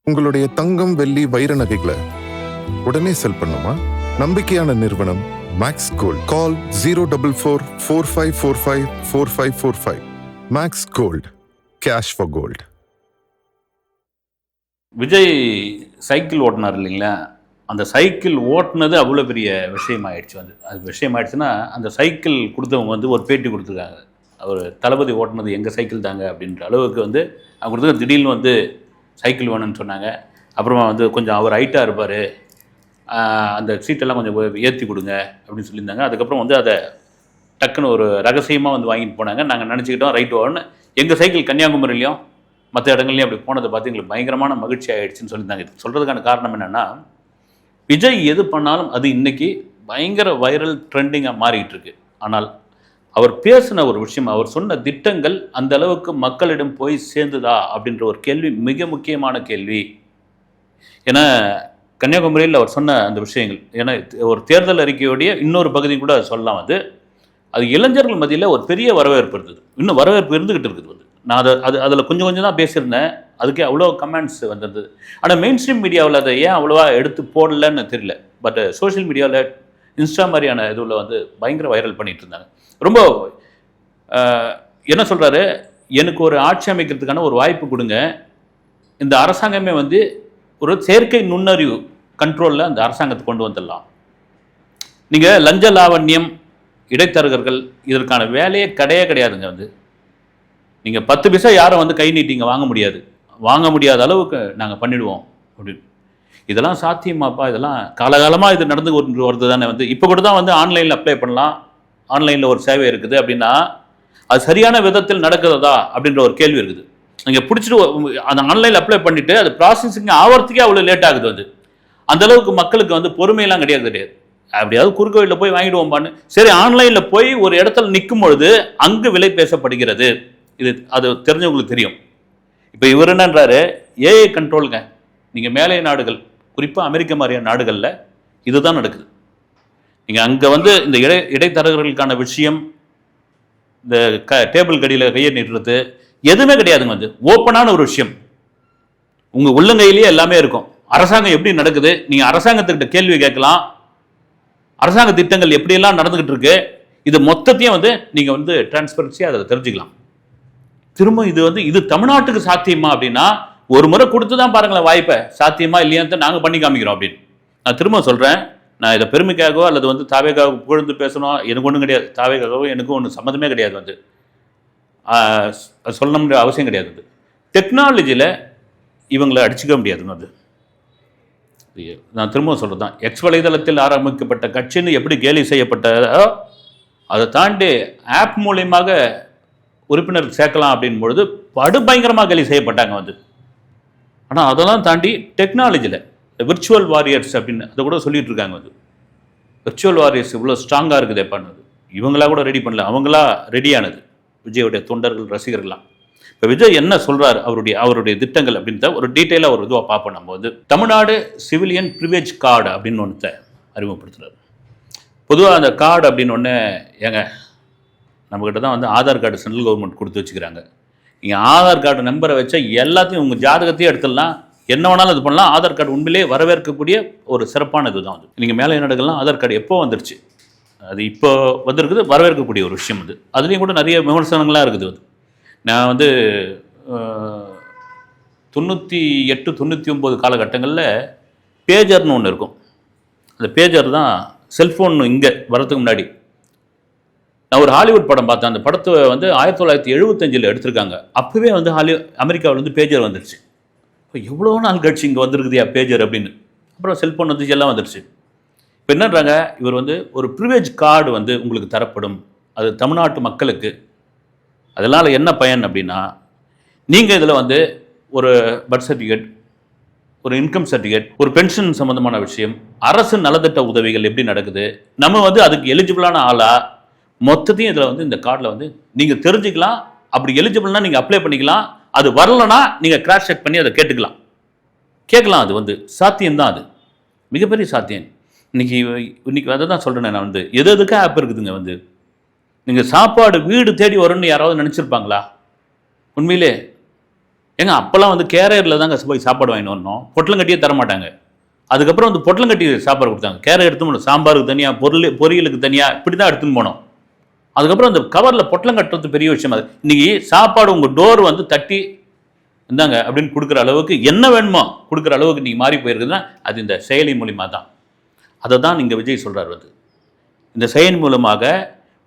உங்களுடைய தங்கம், வெள்ளி, வைர நகைகளை உடனே செல் பண்ணுமா? நம்பிக்கையான நிறுவனம் Max Gold. Call 04445454545. Max Gold, cash for gold. Vijay cycle ஓட்டினார் இல்லைங்களா? அந்த சைக்கிள் ஓட்டினது அவ்வளோ பெரிய விஷயமாயிடுச்சு. அது விஷயமாயிடுச்சுன்னா அந்த சைக்கிள் கொடுத்தவங்க ஒரு பேட்டி கொடுத்துருக்காங்க. அவர் தளபதி ஓட்டினது எங்கள் சைக்கிள் தாங்க அப்படின்ற அளவுக்கு அவங்க கொடுத்து திடீர்னு சைக்கிள் வேணும்னு சொன்னாங்க. அப்புறமா கொஞ்சம் அவர் ஹைட்டாக இருப்பார், அந்த சீட்டெல்லாம் கொஞ்சம் ஏற்றி கொடுங்க அப்படின்னு சொல்லியிருந்தாங்க. அதுக்கப்புறம் அதை டக்குன்னு ஒரு ரகசியமாக வாங்கிட்டு போனாங்க. நாங்கள் நினச்சிக்கிட்டோம் ரைட் ஓன்னு. எங்கள் சைக்கிள் கன்னியாகுமரியிலையும் மற்ற இடங்கள்லையும் அப்படி போனதை பார்த்து எங்களுக்கு பயங்கரமான மகிழ்ச்சி ஆகிடுச்சின்னு சொல்லியிருந்தாங்க. இது சொல்கிறதுக்கான காரணம் என்னென்னா, விஜய் எது பண்ணாலும் அது இன்றைக்கி பயங்கர வைரல் ட்ரெண்டிங்காக மாறிக்கிட்டு இருக்கு. ஆனால் அவர் பேசின ஒரு விஷயம், அவர் சொன்ன திட்டங்கள் அந்த அளவுக்கு மக்களிடம் போய் சேர்ந்துதா அப்படின்ற ஒரு கேள்வி மிக முக்கியமான கேள்வி. ஏன்னா கன்னியாகுமரியில் அவர் சொன்ன அந்த விஷயங்கள், ஏன்னா ஒரு தேர்தல் அறிக்கையோடைய இன்னொரு பகுதி கூட சொல்லலாம். அது இளைஞர்கள் மத்தியில் ஒரு பெரிய வரவேற்பு இருந்தது. இன்னும் வரவேற்பு இருந்துக்கிட்டு இருக்குது. நான் அதில் கொஞ்சம் தான் பேசியிருந்தேன். அதுக்கே அவ்வளோ கமெண்ட்ஸ் வந்திருந்தது. ஆனால் மெயின் ஸ்ட்ரீம் மீடியாவில் அதை ஏன் அவ்வளோவா எடுத்து போடலன்னு தெரியல. பட் சோஷியல் மீடியாவில் இன்ஸ்டா மாதிரியான இதுவில் பயங்கர வைரல் பண்ணிகிட்டு இருந்தாங்க. ரொம்ப என்ன சொல்கிறாரு, எனக்கு ஒரு ஆட்சி அமைக்கிறதுக்கான ஒரு வாய்ப்பு கொடுங்க, இந்த அரசாங்கமே ஒரு செயற்கை நுண்ணறிவு கண்ட்ரோலில் அந்த அரசாங்கத்தை கொண்டு வந்துடலாம். நீங்கள் லஞ்ச லாவண்யம், இடைத்தரகர்கள் இதற்கான வேலையே கிடையாதுங்க. நீங்கள் 10 பைசா யாரும் கை நீட்டிங்க வாங்க முடியாத அளவுக்கு நாங்கள் பண்ணிடுவோம் அப்படின்னு. இதெல்லாம் சாத்தியமாப்பா? இதெல்லாம் காலகாலமாக இது நடந்து வருது தானே. இப்போ கூட தான் ஆன்லைனில் அப்ளை பண்ணலாம், ஆன்லைனில் ஒரு சேவை இருக்குது அப்படின்னா அது சரியான விதத்தில் நடக்கிறதா அப்படின்ற ஒரு கேள்வி இருக்குது. நீங்கள் பிடிச்சிட்டு அந்த ஆன்லைனில் அப்ளை பண்ணிவிட்டு அது ப்ராசஸிங் ஆகிறதுக்கே அவ்வளோ லேட் ஆகுது. அந்தளவுக்கு மக்களுக்கு பொறுமையெல்லாம் கிடையாது. அப்படியாவது குறுக்கோயிலில் போய் வாங்கிடுவோம்பான்னு சரி ஆன்லைனில் போய் ஒரு இடத்துல நிற்கும் பொழுது அங்கு விலை பேசப்படுகிறது. அது தெரிஞ்சவங்களுக்கு தெரியும். இப்போ இவர் என்னன்றாரு, ஏஐ கண்ட்ரோலுங்க. நீங்கள் மேலை நாடுகள், குறிப்பாக அமெரிக்க மாதிரியான நாடுகளில் இதுதான் நடக்குது. நீங்கள் அங்கே இந்த இடைத்தரகர்களுக்கான விஷயம், இந்த டேபிள் கடியில் கையை நீட்டுறது எதுவுமே கிடையாதுங்க. ஓப்பனான ஒரு விஷயம், உங்கள் உள்ளங்கையிலேயே எல்லாமே இருக்கும். அரசாங்கம் எப்படி நடக்குது, நீங்கள் அரசாங்கத்துக்கிட்ட கேள்வி கேட்கலாம். அரசாங்க திட்டங்கள் எப்படியெல்லாம் நடந்துக்கிட்டு இருக்கு, இது மொத்தத்தையும் நீங்கள் டிரான்ஸ்பரன்சியாக அதை தெரிஞ்சுக்கலாம். திரும்ப இது தமிழ்நாட்டுக்கு சாத்தியமா அப்படின்னா, ஒரு முறை கொடுத்து தான் பாருங்களேன் வாய்ப்பை, சாத்தியமா இல்லையான்னு நாங்கள் பண்ணி காமிக்கிறோம் அப்படின்னு. நான் திரும்ப சொல்கிறேன், நான் இதை பெருமைக்காகவோ அல்லது தாவேக்காக புகழ்ந்து பேசணும் எனக்கு ஒன்றும் கிடையாது. தாவேக்காகவோ எனக்கும் ஒன்றும் சம்மந்தமே கிடையாது. சொல்லணும்ன்ற அவசியம் கிடையாது. டெக்னாலஜியில் இவங்களை அடிச்சுக்க முடியாதுங்க. நான் திரும்ப சொல்கிறது தான், எக்ஸ் வலைதளத்தில் ஆரம்பிக்கப்பட்ட கட்சின்னு எப்படி கேலி செய்யப்பட்டதோ அதை தாண்டி ஆப் மூலியமாக உறுப்பினர் சேர்க்கலாம் அப்படின்பொழுது படுபயங்கரமாக கேலி செய்யப்பட்டாங்க. ஆனால் அதெல்லாம் தாண்டி டெக்னாலஜியில் விர்ச்சுவல் வாரியர்ஸ் அப்படின்னு அதை கூட சொல்லிட்டு இருக்காங்க. விர்ச்சுவல் வாரியர்ஸ் இவ்வளோ ஸ்ட்ராங்காக இருக்குது பண்ணது, இவங்களா கூட ரெடி பண்ணல, அவங்களா ரெடியானது விஜயோடைய தொண்டர்கள், ரசிகர்கள்லாம். இப்போ விஜய் என்ன சொல்கிறார், அவருடைய திட்டங்கள் அப்படின்றத ஒரு டீட்டெயிலாக ஒரு இதுவாக பார்ப்போம். நம்ம தமிழ்நாடு சிவிலியன் ப்ரிவிலேஜ் கார்டு அப்படின்னு ஒன்றத்தை அறிமுகப்படுத்துகிறார். பொதுவாக அந்த கார்டு அப்படின்னு ஒன்று ஏங்க நம்மக்கிட்ட தான் ஆதார் கார்டு சென்ட்ரல் கவர்மெண்ட் கொடுத்து வச்சுக்கிறாங்க. நீங்கள் ஆதார் கார்டு நம்பரை வச்சா எல்லாத்தையும் உங்கள் ஜாதகத்தையும் எடுத்துடலாம், என்ன வேணாலும் இது பண்ணலாம். ஆதார் கார்டு உண்மையிலே வரவேற்கக்கூடிய ஒரு சிறப்பான இது தான். நீங்கள் மேலை நாடுகள்லாம் ஆதார் கார்டு எப்போ வந்துருச்சு, அது இப்போ வந்திருக்குது, வரவேற்கக்கூடிய ஒரு விஷயம். அதுலேயும் கூட நிறைய விமர்சனங்களாக இருக்குது. நான் 98, 99 காலகட்டங்களில் பேஜர்னு ஒன்று இருக்கும். அந்த பேஜர் தான் செல்ஃபோன் இங்கே வரதுக்கு முன்னாடி. நான் ஒரு ஹாலிவுட் படம் பார்த்தேன். அந்த படத்தை 1975 எடுத்திருக்காங்க. அப்போவே அமெரிக்காவில் பேஜர் வந்துருச்சு. இப்போ எவ்வளோ நாள் கழிச்சு இங்கே வந்திருக்குதியா பேஜர் அப்படின்னு. அப்புறம் செல்ஃபோன் எல்லாம் வந்துருச்சு. இப்போ என்னன்றாங்க, இவர் ஒரு ப்ரிவிலேஜ் கார்டு உங்களுக்கு தரப்படும், அது தமிழ்நாட்டு மக்களுக்கு. அதனால் என்ன பயன் அப்படின்னா, நீங்கள் இதில் ஒரு பர்த் சர்டிஃபிகேட், ஒரு இன்கம் சர்டிஃபிகேட், ஒரு பென்ஷன் சம்மந்தமான விஷயம், அரசு நலத்திட்ட உதவிகள் எப்படி நடக்குது, நம்ம அதுக்கு எலிஜிபிளான ஆளா, மொத்தத்தையும் இதில் இந்த கார்டில் நீங்கள் தெரிஞ்சுக்கலாம். அப்படி எலிஜிபிள்னா நீங்கள் அப்ளை பண்ணிக்கலாம். அது வரலன்னா நீங்கள் கிராஸ் செக் பண்ணி அதை கேட்கலாம். அது சாத்தியம்தான், அது மிகப்பெரிய சாத்தியம். இன்னைக்கு அதை தான் சொல்கிறேன் நான். எதுக்காக ஆப் இருக்குதுங்க. நீங்கள் சாப்பாடு வீடு தேடி வரும்னு யாராவது நினச்சிருப்பாங்களா? உண்மையிலே ஏங்க அப்போல்லாம் வந்து கேரியரில் தாங்க போய் சாப்பாடு வாங்கிட்டு வரணும், பொட்டலங்கட்டியே தர மாட்டாங்க. அதுக்கப்புறம் வந்து பொட்டலங்கட்டி சாப்பாடு கொடுத்தாங்க. கேரை எடுத்து போகணும், சாம்பாருக்கு தனியாக, பொரியலுக்கு தனியாக, இப்படி தான் எடுத்துன்னு போனோம். அதுக்கப்புறம் அந்த கவரில் பொட்டலம் கட்டுறது பெரிய விஷயம். அது இன்னைக்கு சாப்பாடு உங்கள் டோர் வந்து தட்டி இந்தாங்க அப்படின்னு கொடுக்குற அளவுக்கு, என்ன வேணுமோ கொடுக்குற அளவுக்கு இன்றைக்கி மாறி போயிருக்குதுன்னா அது இந்த செயலி மூலிமா தான். அதை தான் நீங்கள் விஜய் சொல்கிறார் வந்து, இந்த செயலி மூலமாக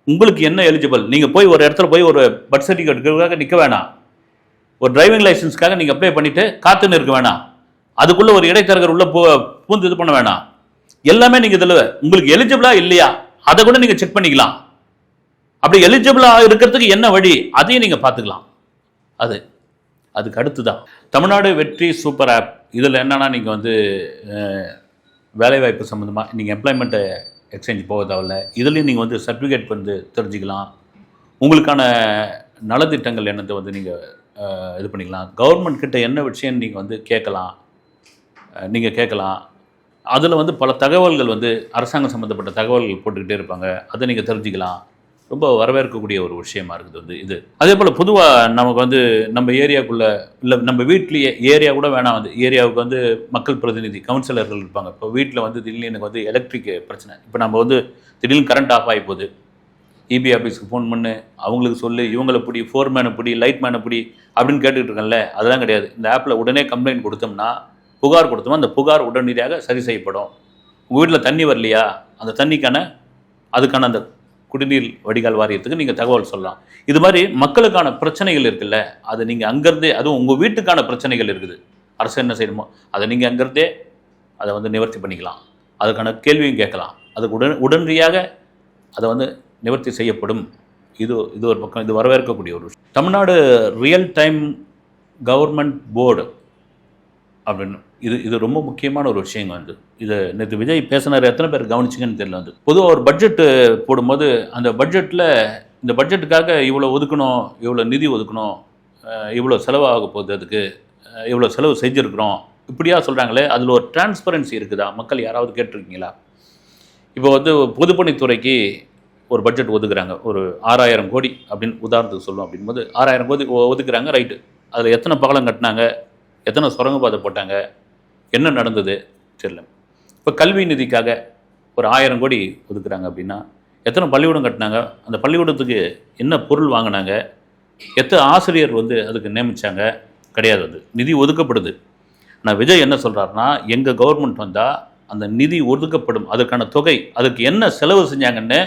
உங்களுக்கு என்ன எலிஜிபிள், நீங்கள் போய் ஒரு இடத்துல போய் ஒரு பர்த் சர்டிஃபிகேட்டுக்காக நிற்க வேணாம், ஒரு டிரைவிங் லைசன்ஸ்க்காக நீங்கள் அப்ளை பண்ணிவிட்டு காத்துன்னு இருக்க வேணாம், அதுக்குள்ளே ஒரு இடைத்தரகர் உள்ள பூந்து இது பண்ண வேணாம். எல்லாமே நீங்கள் இதில் உங்களுக்கு எலிஜிபிளா இல்லையா அதை கூட நீங்கள் செக் பண்ணிக்கலாம். அப்படி எலிஜிபிளா இருக்கிறதுக்கு என்ன வழி அதையும் நீங்கள் பார்த்துக்கலாம். அதுக்கு அடுத்து தான் தமிழ்நாடு வெற்றி சூப்பர் ஆப். இதில் என்னன்னா நீங்கள் வந்து வேலைவாய்ப்பு சம்மந்தமாக நீங்கள் எம்ப்ளாய்மெண்ட்டு எக்ஸ்சேஞ்ச் போக தேவையில்ல. இதுலேயும் நீங்கள் வந்து சர்டிஃபிகேட் வந்து தெரிஞ்சுக்கலாம். உங்களுக்கான நலத்திட்டங்கள் என்னத்தை வந்து நீங்கள் இது பண்ணிக்கலாம். கவர்மெண்ட் கிட்ட என்ன விஷயம் நீங்கள் வந்து கேட்கலாம். அதில் வந்து பல தகவல்கள் வந்து அரசாங்கம் சம்மந்தப்பட்ட தகவல்கள் போட்டுக்கிட்டே இருப்பாங்க. அதை நீங்கள் தெரிஞ்சுக்கலாம். ரொம்ப வரவேற்கக்கூடிய ஒரு விஷயமா இருக்குது வந்து இது. அதே போல் பொதுவாக நமக்கு வந்து நம்ம ஏரியாவுக்குள்ளே இல்லை நம்ம வீட்லேயே, ஏரியா கூட வேணாம், வந்து ஏரியாவுக்கு வந்து மக்கள் பிரதிநிதி கவுன்சிலர்கள் இருப்பாங்க. இப்போ வீட்டில் வந்து திடீர்னு எனக்கு வந்து எலக்ட்ரிக் பிரச்சனை, இப்போ நம்ம வந்து திடீர்னு கரண்ட் ஆஃப் ஆகி போகுது, இபி ஆஃபீஸ்க்கு ஃபோன் பண்ணு, அவங்களுக்கு சொல்லு, இவங்களை பிடி, ஃபோர்மேனை பிடி, லைட்மேனை பிடி அப்படின்னு கேட்டுக்கிட்டு இருக்கேன்ல, அதெல்லாம் கிடையாது. இந்த ஆப்பில் உடனே கம்ப்ளைண்ட் கொடுத்தோம்னா, புகார் கொடுத்தோம்னா அந்த புகார் உடனடியாக சரி செய்யப்படும். உங்கள் வீட்டில் தண்ணி வரலையா, அந்த தண்ணிக்கான அதுக்கான அந்த குடிநீர் வடிகால் வாரியத்துக்கு நீங்கள் தகவல் சொல்லலாம். இது மாதிரி மக்களுக்கான பிரச்சனைகள் இருக்குல்ல, அதை நீங்கள் அங்கேருந்தே, அதுவும் உங்கள் வீட்டுக்கான பிரச்சனைகள் இருக்குது, அரசு என்ன செய்யணுமோ அதை நீங்கள் அங்கேருந்தே அதை வந்து நிவர்த்தி பண்ணிக்கலாம். அதுக்கான கேள்வியும் கேட்கலாம். அதுக்கு உடனடியாக அதை வந்து நிவர்த்தி செய்யப்படும். இது ஒரு பக்கம், இது வரவேற்கக்கூடிய ஒரு விஷயம். Tamil Nadu real time government board அப்படின்னு இது ரொம்ப முக்கியமான ஒரு விஷயங்க வந்து. இதை நேற்று விஜய் பேசினார், எத்தனை பேர் கவனிச்சிங்கன்னு தெரியல. வந்து பொதுவாக ஒரு பட்ஜெட்டு போடும்போது அந்த பட்ஜெட்டில் இந்த பட்ஜெட்டுக்காக இவ்வளோ ஒதுக்கணும், இவ்வளோ நிதி ஒதுக்கணும், இவ்வளோ செலவாக போகுது, அதுக்கு இவ்வளோ செலவு செஞ்சுருக்குறோம் இப்படியா சொல்கிறாங்களே, அதில் ஒரு டிரான்ஸ்பரன்சி இருக்குதா? மக்கள் யாராவது கேட்டிருக்கீங்களா? இப்போ வந்து பொதுப்பணித்துறைக்கு ஒரு பட்ஜெட் ஒதுக்குறாங்க, ஒரு 6000 கோடி அப்படின்னு உதாரணத்துக்கு சொல்லுவோம். அப்படின்போது 6000 கோடி ஒதுக்குறாங்க, ரைட்டு. அதில் எத்தனை பாலம் கட்டினாங்க, எத்தனை சுரங்கப்பாதை போட்டாங்க, என்ன நடந்தது தெரியல. இப்போ கல்வி நிதிக்காக ஒரு 1000 கோடி ஒதுக்குறாங்க அப்படின்னா எத்தனை பள்ளிக்கூடம் கட்டினாங்க, அந்த பள்ளிக்கூடத்துக்கு என்ன பொருள் வாங்கினாங்க, எத்தனை ஆசிரியர் வந்து அதுக்கு நியமித்தாங்க, கிடையாது. அது நிதி ஒதுக்கப்படுது. ஆனால் விஜய் என்ன சொல்கிறாருன்னா, எங்கள் கவர்மெண்ட் வந்தால் அந்த நிதி ஒதுக்கப்படும், அதற்கான தொகை, அதுக்கு என்ன செலவு செஞ்சாங்கன்னு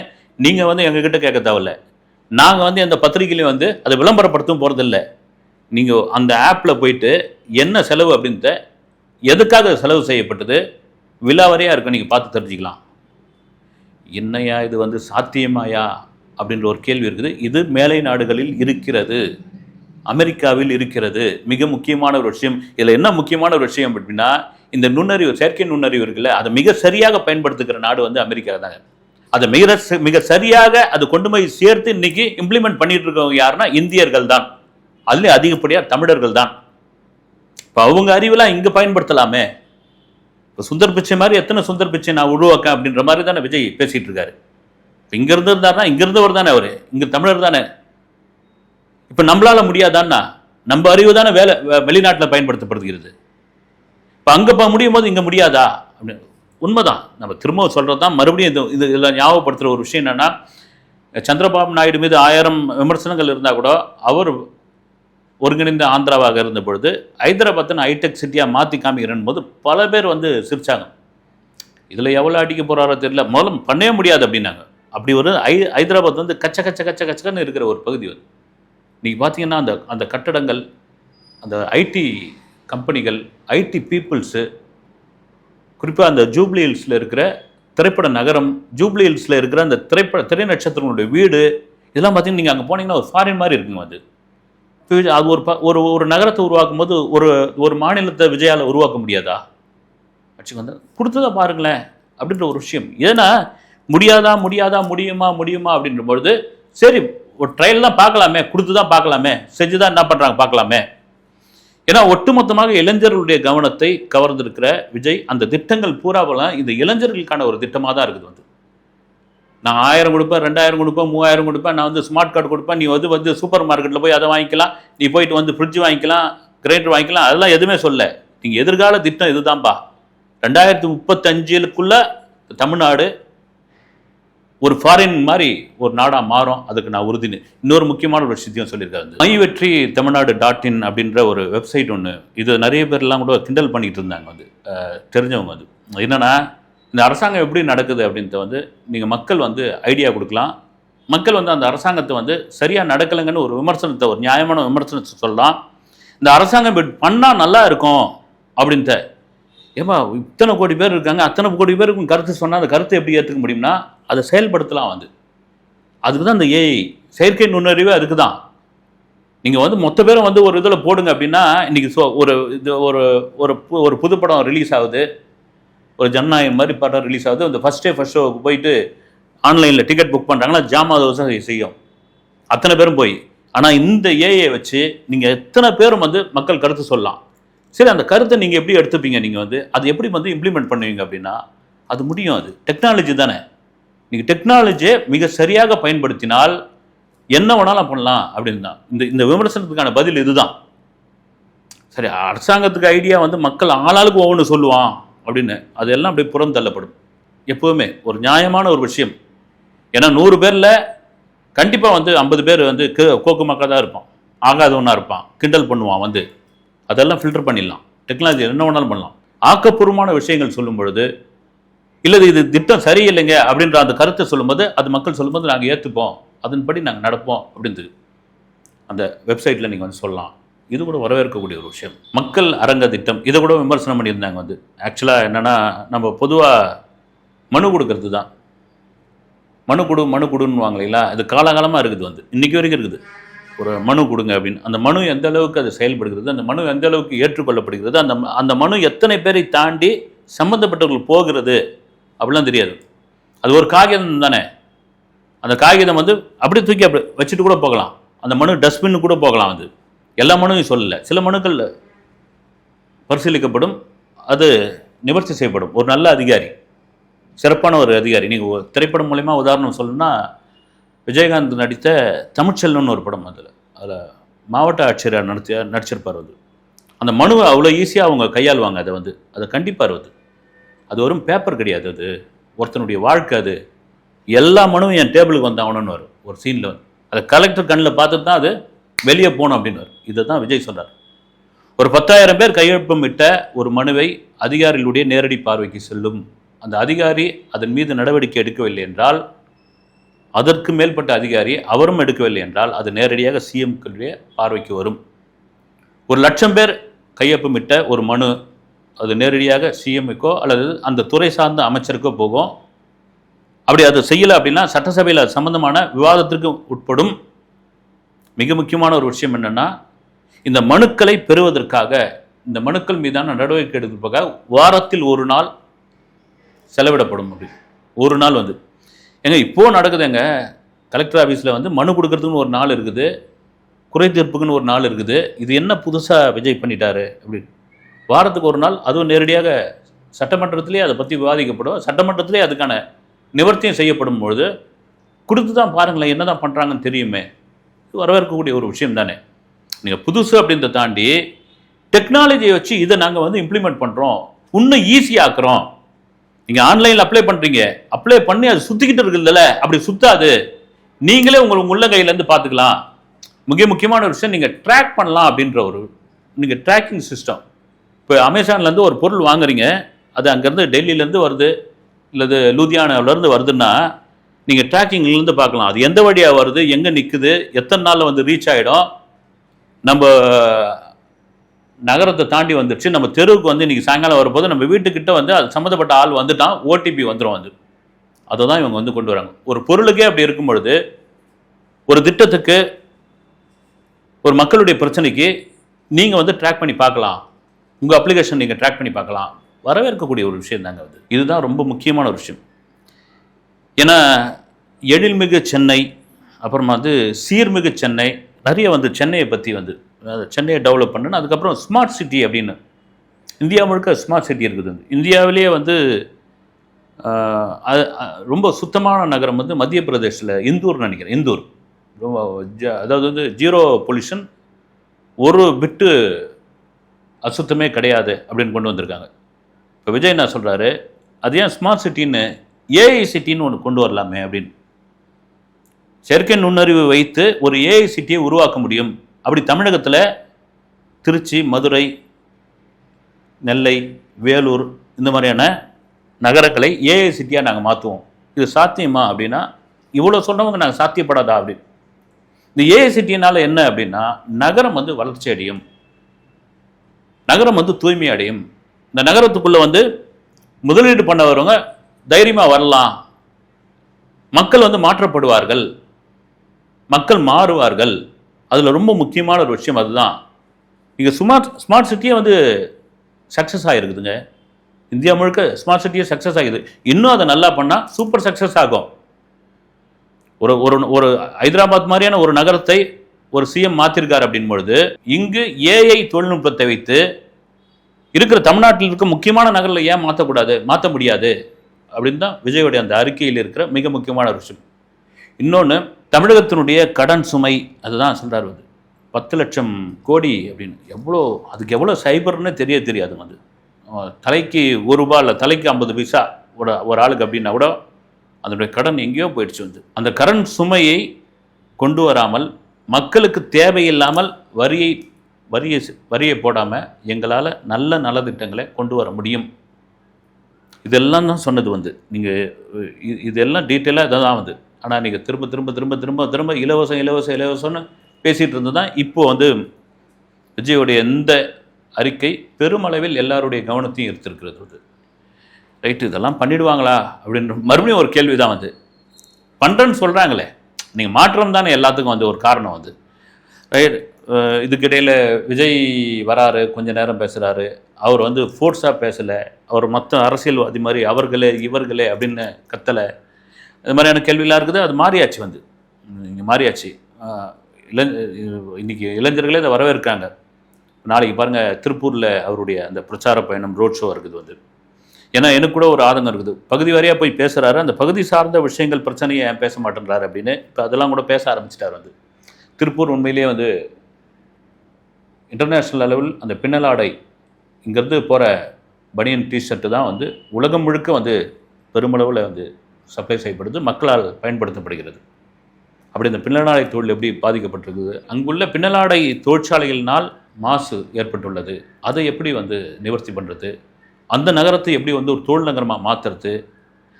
நீங்கள் வந்து எங்ககிட்ட கேட்க தேவையில்ல. நாங்கள் வந்து அந்த பத்திரிகையிலையும் வந்து அதை விளம்பரப்படுத்தவும் போகிறதில்ல. நீங்கள் அந்த ஆப்பில் போயிட்டு என்ன செலவு அப்படின்ட்டு, எதுக்காக செலவு செய்யப்பட்டது, விலாவரியாக இருக்கும், நீங்கள் பார்த்து தெரிஞ்சுக்கலாம். என்னையா இது வந்து சாத்தியமாயா அப்படின்ற ஒரு கேள்வி இருக்குது. இது மேலை நாடுகளில் இருக்கிறது, அமெரிக்காவில் இருக்கிறது. மிக முக்கியமான ஒரு விஷயம். இதில் என்ன முக்கியமான ஒரு விஷயம் அப்படின்னா, இந்த நுண்ணறிவு, செயற்கை நுண்ணறிவு இருக்குல்ல, அதை மிக சரியாக பயன்படுத்துகிற நாடு வந்து அமெரிக்கா தாங்க. அதை மிக சரியாக அது கொண்டு போய் சேர்த்து இன்னைக்கு இம்ப்ளிமெண்ட் பண்ணிட்டு இருக்கவங்க யாருன்னா இந்தியர்கள் தான். அதுலேயும் அதிகப்படியாக தமிழர்கள் தான். இப்போ அவங்க அறிவெல்லாம் இங்கே பயன்படுத்தலாமே. இப்போ சுந்தர் பிச்சை மாதிரி எத்தனை சுந்தர் பிச்சை நான் உருவாக்க அப்படின்ற மாதிரி தானே விஜய் பேசிகிட்டு இருக்காரு. இப்போ இங்கேருந்து இருந்தாருன்னா இங்கேருந்தவர் தானே அவர், இங்கே தமிழர் தானே. இப்போ நம்மளால் முடியாதான்னா, நம்ம அறிவு தானே வெளிநாட்டில் பயன்படுத்தப்படுகிறது. இப்போ அங்கே முடியும் போது இங்கே முடியாதா அப்படின்னு உண்மைதான். நம்ம திரும்ப சொல்கிறது தான், மறுபடியும் இதில் ஞாபகப்படுத்துகிற ஒரு விஷயம் என்னென்னா, சந்திரபாபு நாயுடு மீது 1000 விமர்சனங்கள் இருந்தால் கூட அவர் ஒருங்கிணைந்த ஆந்திராவாக இருந்த பொழுது ஹைதராபாத்னு ஹைடெக் சிட்டியாக மாற்றி காமிக்கிறேன் போது பல பேர் வந்து சிரிச்சாங்க. இதில் எவ்வளோ அடிக்க போகிறாரோ தெரியல, முதல்ல பண்ணவே முடியாது அப்படின்னாங்க. அப்படி ஒரு ஹைதராபாத் வந்து கச்சன்னு இருக்கிற ஒரு பகுதி வந்து இன்றைக்கி பார்த்தீங்கன்னா அந்த கட்டடங்கள், அந்த ஐடி கம்பெனிகள், ஐடி பீப்புள்ஸு, குறிப்பாக அந்த ஜூப்ளி ஹில்ஸில் இருக்கிற திரைப்பட நகரம், ஜூப்ளி ஹில்ஸில் இருக்கிற அந்த திரை நட்சத்திரங்களுடைய வீடு, இதெல்லாம் பார்த்தீங்கன்னா நீங்கள் அங்கே போனீங்கன்னா ஒரு ஃபாரின் மாதிரி இருக்குங்க. அது ஒரு நகரத்தை உருவாக்கும் போது ஒரு மாநிலத்தை விஜயால் உருவாக்க முடியாதா? ஆட்சிக்கு வந்து கொடுத்ததா பாருங்களேன் அப்படின்ற ஒரு விஷயம். ஏன்னா முடியுமா அப்படின்ற பொழுது சரி ஒரு ட்ரையல் தான் பார்க்கலாமே, கொடுத்து தான் பார்க்கலாமே, செஞ்சு தான் என்ன பண்ணுறாங்க பார்க்கலாமே. ஏன்னா ஒட்டுமொத்தமாக இளைஞர்களுடைய கவனத்தை கவர்ந்திருக்கிற விஜய் அந்த திட்டங்கள் பூராவெல்லாம் இந்த இளைஞர்களுக்கான ஒரு திட்டமாக தான் இருக்குது. வந்து நான் 1000 கொடுப்பேன், 2000 கொடுப்பேன், 3000 கொடுப்பேன், நான் வந்து ஸ்மார்ட் கார்டு கொடுப்பேன், நீ வந்து சூப்பர் மார்க்கெட்டில் போய் அதை வாங்கிக்கலாம், நீ போயிட்டு வந்து ஃப்ரிட்ஜ் வாங்கிக்கலாம், கிரைண்டர் வாங்கிக்கலாம், அதெல்லாம் எதுவுமே சொல்ல. நீங்கள் எதிர்கால திட்டம் இதுதான்ப்பா, 2035க்குள்ள தமிழ்நாடு ஒரு ஃபாரின் மாதிரி ஒரு நாடாக மாறும், அதுக்கு நான் உறுதினு. இன்னொரு முக்கியமான ஒரு விஷயத்தையும் சொல்லியிருக்காரு. மை வெற்றி தமிழ்நாடு .in அப்படின்ற ஒரு வெப்சைட் ஒன்று, இது நிறைய பேர்லாம் கூட கிண்டல் பண்ணிட்டு இருந்தாங்க வந்து தெரிஞ்சவங்க. வந்து என்னன்னா, இந்த அரசாங்கம் எப்படி நடக்குது அப்படின்ட்டு வந்து நீங்கள் மக்கள் வந்து ஐடியா கொடுக்கலாம். மக்கள் வந்து அந்த அரசாங்கத்தை வந்து சரியாக நடக்கலைங்கன்னு ஒரு விமர்சனத்தை, ஒரு நியாயமான விமர்சனத்தை சொல்லலாம். இந்த அரசாங்கம் இப்படி பண்ணால் நல்லா இருக்கும் அப்படின்ட்டு. ஏமா இத்தனை கோடி பேர் இருக்காங்க, அத்தனை கோடி பேருக்கு கருத்து சொன்னால் அந்த கருத்தை எப்படி ஏற்றுக்க முடியும்னா அதை செயல்படுத்தலாம். வந்து அதுக்கு தான் இந்த ஏஐ, செயற்கை நுண்ணறிவு. அதுக்கு தான் நீங்கள் வந்து மொத்த பேரும் வந்து ஒரு இதில் போடுங்க அப்படின்னா, இன்றைக்கி ஒரு இது ஒரு புது படம் ரிலீஸ் ஆகுது, ஒரு ஜனநாயகம் மாதிரி படம் ரிலீஸ் ஆகுது. அந்த ஃபஸ்ட் ஷோவுக்கு போயிட்டு ஆன்லைனில் டிக்கெட் புக் பண்ணுறாங்கன்னா ஜாமா தோசை செய்யும் அத்தனை பேரும் போய். ஆனால் இந்த ஏஐ வச்சு நீங்கள் எத்தனை பேரும் வந்து மக்கள் கருத்து சொல்லலாம். சரி, அந்த கருத்தை நீங்கள் எப்படி எடுத்துப்பீங்க? நீங்கள் வந்து அது எப்படி வந்து இம்ப்ளிமெண்ட் பண்ணுவீங்க அப்படின்னா அது முடியும். அது டெக்னாலஜி தானே. நீங்கள் டெக்னாலஜியை மிக சரியாக பயன்படுத்தினால் என்ன வேணாலும் பண்ணலாம் அப்படின்னு தான் இந்த விமர்சனத்துக்கான பதில் இதுதான். சரி, அரசாங்கத்துக்கு ஐடியா வந்து மக்கள் ஆளாளுக்கு ஒவ்வொன்று சொல்லுவான் அப்படின்னு அதெல்லாம் அப்படியே புறம் தள்ளப்படும். எப்போவுமே ஒரு நியாயமான ஒரு விஷயம். ஏன்னா 100 பேரில் கண்டிப்பாக வந்து 50 பேர் வந்து கோக்கு மக்கா தான் இருப்பான், ஆகாதவனாக இருப்பான், கிண்டல் பண்ணுவான். வந்து அதெல்லாம் ஃபில்டர் பண்ணிடலாம். டெக்னாலஜி என்ன வேணாலும் பண்ணலாம். ஆக்கப்பூர்வமான விஷயங்கள் சொல்லும் பொழுது, இல்லை இது திட்டம் சரியில்லைங்க அப்படின்ற அந்த கருத்தை சொல்லும்போது, அது மக்கள் சொல்லும்போது நாங்கள் ஏற்றுப்போம், அதன்படி நாங்கள் நடப்போம் அப்படின்னு அந்த வெப்சைட்டில் நீங்கள் வந்து சொல்லலாம். இது கூட வரவேற்கக்கூடிய ஒரு விஷயம். மக்கள் அரங்க திட்டம், இதை கூட விமர்சனம் பண்ணியிருந்தாங்க. வந்து ஆக்சுவலாக என்னென்னா, நம்ம பொதுவாக மனு கொடுக்கறது தான். மனு கொடுன்னு வாங்கலைங்களா, அது காலகாலமாக இருக்குது. வந்து இன்றைக்கி வரைக்கும் இருக்குது. ஒரு மனு கொடுங்க அப்படின்னு. அந்த மனு எந்த அளவுக்கு அது செயல்படுகிறது, அந்த மனு எந்த அளவுக்கு ஏற்றுக்கொள்ளப்படுகிறது, அந்த மனு எத்தனை பேரை தாண்டி சம்மந்தப்பட்டவர்கள் போகிறது அப்படிலாம் தெரியாது. அது ஒரு காகிதம் தானே. அந்த காகிதம் வந்து அப்படியே தூக்கி அப்படி வச்சுட்டு கூட போகலாம். அந்த மனு டஸ்ட்பின்னு கூட போகலாம். அது எல்லா மனுவையும் சொல்லலை. சில மனுக்கள் பரிசீலிக்கப்படும், அது நிவர்த்தி செய்யப்படும். ஒரு நல்ல அதிகாரி, சிறப்பான ஒரு அதிகாரி. நீங்கள் ஒரு திரைப்படம் மூலமா உதாரணம் சொல்லணும்னா, விஜயகாந்த் நடித்த தமிழ்ச்செல்வன் ஒரு படம். அதில் மாவட்ட ஆட்சியர் நடிச்சிருப்பார். அந்த மனுவை அவ்வளோ ஈஸியாக அவங்க கையாளுவாங்க. அதை கண்டிப்பார். அது வெறும் பேப்பர் கிடையாது, அது ஒருத்தனுடைய வாழ்க்கை. அது எல்லா மனுவும் என் டேபிளுக்கு வந்தாகணும்னு வரும் ஒரு சீனில். வந்து அதை கலெக்டர் கண்ணில் பார்த்துட்டு தான் அது வெளியே போகணும் அப்படின்னு வரும். இதை தான் விஜய் சொல்கிறார். ஒரு 10,000 பேர் கையொப்பமிட்ட ஒரு மனுவை அதிகாரிகளுடைய நேரடி பார்வைக்கு செல்லும். அந்த அதிகாரி அதன் மீது நடவடிக்கை எடுக்கவில்லை என்றால், அதற்கு மேல்பட்ட அதிகாரி அவரும் எடுக்கவில்லை என்றால், அது நேரடியாக சிஎம்களுடைய பார்வைக்கு வரும். 1,00,000 பேர் கையொப்பமிட்ட ஒரு மனு, அது நேரடியாக சிஎம்முக்கோ அல்லது அந்த துறை சார்ந்த அமைச்சருக்கோ போகும். அப்படி அது செய்யலை அப்படின்னா சட்டசபையில் அது சம்பந்தமான விவாதத்திற்கு உட்படும். மிக முக்கியமான ஒரு விஷயம் என்னென்னா, இந்த மனுக்களை பெறுவதற்காக, இந்த மனுக்கள் மீதான நடவடிக்கை எடுப்பதற்காக வாரத்தில் ஒரு நாள் செலவிடப்படும். அப்படி ஒரு நாள் வந்து ஏங்க இப்போது நடக்குதுங்க. கலெக்டர் ஆஃபீஸில் வந்து மனு கொடுக்கறதுக்குன்னு ஒரு நாள் இருக்குது, குறை தீர்ப்புக்குன்னு ஒரு நாள் இருக்குது. இது என்ன புதுசாக விஜய் பண்ணிட்டாரு அப்படின்னு. வாரத்துக்கு ஒரு நாள், அதுவும் நேரடியாக சட்டமன்றத்திலே அதை பற்றி விவாதிக்கப்படும். சட்டமன்றத்திலே அதுக்கான நிவர்த்தியும் செய்யப்படும் பொழுது கொடுத்து தான் பாருங்களேன் என்ன தான் பண்ணுறாங்கன்னு தெரியுமே. இது வரவேற்கக்கூடிய ஒரு விஷயம் தானே. நீங்கள் புதுசு அப்படின்றத தாண்டி டெக்னாலஜியை வச்சு இதை நாங்கள் வந்து இம்ப்ளிமெண்ட் பண்ணுறோம், இன்னும் ஈஸியாக்குறோம். நீங்கள் ஆன்லைனில் அப்ளை பண்ணுறீங்க, அப்ளை பண்ணி அது சுற்றிக்கிட்டு இருக்குதுல்ல, அப்படி சுற்றாது. நீங்களே உங்கள் உள்ள கையிலேருந்து பார்த்துக்கலாம். முக்கியமான ஒரு விஷயம், நீங்கள் ட்ராக் பண்ணலாம் அப்படின்ற ஒரு நீங்கள் ட்ராக்கிங் சிஸ்டம். இப்போ அமேசான்லேருந்து ஒரு பொருள் வாங்குறீங்க, அது அங்கேருந்து டெல்லியிலேருந்து வருது இல்லது லூதியானாவிலேருந்து வருதுன்னா, நீங்கள் ட்ராக்கிங்லேருந்து பார்க்கலாம் அது எந்த வழியாக வருது, எங்கே நிற்குது, எத்தனை நாளில் வந்து ரீச் ஆகிடும். நம்ம நகரத்தை தாண்டி வந்துடுச்சு, நம்ம தெருவுக்கு வந்து இன்றைக்கி சாயங்காலம் வரும்போது நம்ம வீட்டுக்கிட்ட வந்து அது சம்மந்தப்பட்ட ஆள் வந்துட்டான், ஓடிபி வந்துடும். அதை தான் இவங்க வந்து கொண்டு வராங்க. ஒரு பொருளுக்கே அப்படி இருக்கும் பொழுது, ஒரு திட்டத்துக்கு, ஒரு மக்களுடைய பிரச்சனைக்கு நீங்கள் வந்து ட்ராக் பண்ணி பார்க்கலாம். உங்கள் அப்ளிகேஷன் நீங்கள் ட்ராக் பண்ணி பார்க்கலாம். வரவேற்கக்கூடிய ஒரு விஷயம் தாங்க அது. இதுதான் ரொம்ப முக்கியமான ஒரு விஷயம். ஏன்னா எழில்மிகு சென்னை, அப்புறமா வந்து சீர்மிகு சென்னை, நிறைய வந்து சென்னையை பற்றி வந்து சென்னையை டெவலப் பண்ணணும். அதுக்கப்புறம் ஸ்மார்ட் சிட்டி அப்படின்னு இந்தியா முழுக்க ஸ்மார்ட் சிட்டி இருக்குது. இந்தியாவிலேயே வந்து ரொம்ப சுத்தமான நகரம் வந்து மத்திய பிரதேசில் இந்தூர் நினைக்கிறேன். இந்தூர் ரொம்ப அதாவது வந்து 0 பொல்யூஷன், ஒரு பிட்டு அசுத்தமே கிடையாது அப்படின்னு கொண்டு வந்திருக்காங்க. இப்போ விஜய் என்ன சொல்கிறாரு, அது ஏன் ஸ்மார்ட் சிட்டின்னு ஏஐ சிட்டின்னு ஒன்று கொண்டு வரலாமே அப்படின்னு. செயற்கை நுண்ணறிவு வைத்து ஒரு ஏஐ சிட்டியை உருவாக்க முடியும். அப்படி தமிழகத்தில் திருச்சி, மதுரை, நெல்லை, வேலூர் இந்த மாதிரியான நகரங்களை ஏஐ சிட்டியாக நாங்கள் மாற்றுவோம். இது சாத்தியமா அப்படின்னா, இவ்வளோ சொன்னவங்க நாங்கள் சாத்தியப்படாதா அப்படின்னு. இந்த ஏஐ சிட்டினால் என்ன அப்படின்னா, நகரம் வந்து வளர்ச்சி அடையும், நகரம் வந்து தூய்மை அடையும். இந்த நகரத்துக்குள்ளே வந்து முதலீடு பண்ண வரவங்க தைரியமாக வரலாம், மக்கள் வந்து மாற்றப்படுவார்கள், மக்கள் மாறுவார்கள். அதில் ரொம்ப முக்கியமான ஒரு விஷயம் அதுதான். இங்கே ஸ்மார்ட் சிட்டியே வந்து சக்ஸஸ் ஆகிருக்குதுங்க. இந்தியா முழுக்க ஸ்மார்ட் சிட்டியே சக்ஸஸ் ஆகுது. இன்னும் அதை நல்லா பண்ணால் சூப்பர் சக்ஸஸ் ஆகும். ஒரு ஒரு ஒரு ஹைதராபாத் மாதிரியான ஒரு நகரத்தை ஒரு சிஎம் மாற்றிருக்காரு அப்படின் பொழுது, இங்கு ஏஐ தொழில்நுட்பத்தை வைத்து இருக்கிற தமிழ்நாட்டில் இருக்க முக்கியமான நகரில் ஏன் மாற்ற முடியாது அப்படின்னு தான் விஜயோடைய அந்த அறிக்கையில் இருக்கிற மிக முக்கியமான ஒரு விஷயம். இன்னொன்று, தமிழகத்தினுடைய கடன் சுமை, அதுதான் சொல்கிறார் வந்து 10 லட்சம் கோடி அப்படின்னு. அதுக்கு எவ்வளோ சைபர்னு தெரியாது. வந்து தலைக்கு ₹1 இல்லை தலைக்கு 50 பைசா ஒரு ஆளுக்கு அப்படின்னா கூட அதனுடைய கடன் எங்கேயோ போயிடுச்சு. வந்து அந்த கடன் சுமையை கொண்டு வராமல், மக்களுக்கு தேவையில்லாமல் வரியை போடாமல் எங்களால் நல்ல நலத்திட்டங்களை கொண்டு வர முடியும். இதெல்லாம் தான் சொன்னது. வந்து நீங்கள் இதெல்லாம் டீட்டெயிலாக இதை தான் வந்து. ஆனால் நீங்கள் திரும்ப திரும்ப திரும்ப திரும்ப திரும்ப இலவசம்னு பேசிகிட்டு இருந்து தான் இப்போ வந்து விஜயோடைய எந்த அறிக்கை பெருமளவில் எல்லாருடைய கவனத்தையும் ஈர்த்திருக்கிறது. வந்து ரைட்டு, இதெல்லாம் பண்ணிடுவாங்களா அப்படின்ற மறுபடியும் ஒரு கேள்வி தான். வந்து பண்ணுறேன்னு சொல்கிறாங்களே, நீங்கள் மாற்றம் தானே எல்லாத்துக்கும் வந்து ஒரு காரணம். வந்து ரைட், இதுக்கிடையில் விஜய் வராரு, கொஞ்ச நேரம் பேசுகிறாரு. அவர் வந்து ஃபோர்ஸாக பேசலை, அவர் மற்ற அரசியல்வாதி மாதிரி அவர்களே இவர்களே அப்படின்னு கத்தலை. இது மாதிரியான கேள்வியெலாம் இருக்குது. அது மாறியாச்சு. வந்து இங்கே மாறியாச்சு. இன்றைக்கி இளைஞர்களே இதை வரவேற்காங்க. நாளைக்கு பாருங்கள், திருப்பூரில் அவருடைய அந்த பிரச்சார பயணம், ரோட் ஷோ இருக்குது. வந்து ஏன்னா எனக்கு கூட ஒரு ஆதங்கம் இருக்குது. பகுதி வாரியாக போய் பேசுகிறாரு, அந்த பகுதி சார்ந்த விஷயங்கள் பிரச்சனையை ஏன் பேச மாட்டேன்றாரு அப்படின்னு. இப்போ அதெல்லாம் கூட பேச ஆரம்பிச்சிட்டார். வந்து திருப்பூர் உண்மையிலேயே வந்து இன்டர்நேஷ்னல் அளவில் அந்த பின்னலாடை இங்கேருந்து போகிற பனியன் டிஷர்ட்டு தான் வந்து உலகம் முழுக்க வந்து பெருமளவில் வந்து சப்ளை செய்யப்படுது, மக்களால் பயன்படுத்தப்படுகிறது. அப்படி இந்த பின்னலாடை தொழில் எப்படி பாதிக்கப்பட்டிருக்குது, அங்குள்ள பின்னலாடை தொழிற்சாலைகளினால் மாசு ஏற்பட்டுள்ளது, அதை எப்படி வந்து நிவர்த்தி பண்ணுறது, அந்த நகரத்தை எப்படி வந்து ஒரு தொழில் நகரமாக மாற்றுறது,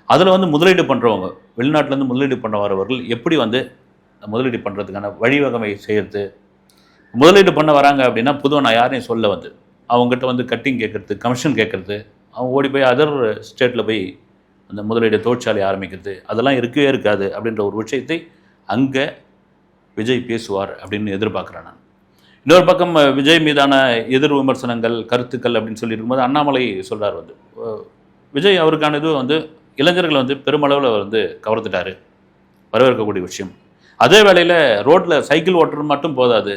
அதில் வந்து முதலீடு பண்ணுறவங்க, வெளிநாட்டிலேருந்து முதலீடு பண்ண வரவர்கள் எப்படி வந்து முதலீடு பண்ணுறதுக்கான வழிவகை செய்கிறது. முதலீடு பண்ண வராங்க அப்படின்னா பொதுவாக நான் யாரையும் சொல்ல வந்து அவங்ககிட்ட வந்து கட்டிங் கேட்குறது, கமிஷன் கேட்குறது, அவங்க ஓடி போய் அதர் ஸ்டேட்டில் போய் அந்த முதலீடு தொழிற்சாலை ஆரம்பிக்கிறது, அதெல்லாம் இருக்கவே இருக்காது அப்படின்ற ஒரு விஷயத்தை அங்கே விஜய் பேசுவார் அப்படின்னு எதிர்பார்க்குறேன் நான். இன்னொரு பக்கம் விஜய் மீதான எதிர் விமர்சனங்கள், கருத்துக்கள் அப்படின்னு சொல்லியிருக்கும்போது அண்ணாமலை சொல்கிறார் வந்து விஜய் அவருக்கான இது வந்து இளைஞர்களை வந்து பெருமளவில் வந்து கவர்ந்துட்டார், வரவேற்கக்கூடிய விஷயம். அதே வேளையில் ரோட்டில் சைக்கிள் ஓட்டுறது மட்டும் போதாது,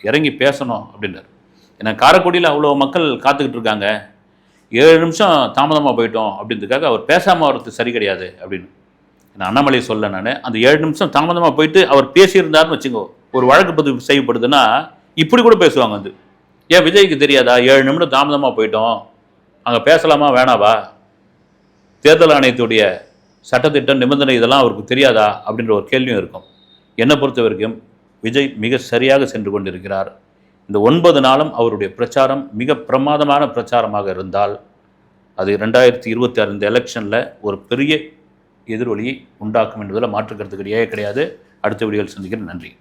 இறங்கி பேசணும் அப்படின்றார். ஏன்னா காரைக்குடியில் அவ்வளோ மக்கள் காத்துக்கிட்டு இருக்காங்க, 7 நிமிஷம் தாமதமாக போயிட்டோம் அப்படின்றதுக்காக அவர் பேசாமல் வரது சரி கிடையாது அப்படின்னு நான் அண்ணாமலை சொல்ல. நான் அந்த 7 நிமிஷம் தாமதமாக போயிட்டு அவர் பேசியிருந்தாருன்னு வச்சுக்கோ, ஒரு வழக்கு பதிவு செய்யப்படுதுன்னா இப்படி கூட பேசுவாங்க. வந்து ஏன் விஜய்க்கு தெரியாதா, 7 நிமிடம் தாமதமாக போயிட்டோம், அங்கே பேசலாமா வேணாவா, தேர்தல் ஆணையத்துடைய சட்டத்திட்டம் நிபந்தனை இதெல்லாம் அவருக்கு தெரியாதா அப்படின்ற ஒரு கேள்வியும் இருக்கும். என்னை பொறுத்த வரைக்கும் விஜய் மிக சரியாக சென்று கொண்டிருக்கிறார். இந்த 9 நாளும் அவருடைய பிரச்சாரம் மிக பிரமாதமான பிரச்சாரமாக இருந்தால் அது 2026 இந்த எலெக்ஷனில் ஒரு பெரிய எதிரொலியை உண்டாக்கும் என்பதில் மாற்றுக்கிறதுக்கு கிடையாது. அடுத்த வீடியோவில் சந்திக்கிறேன். நன்றி.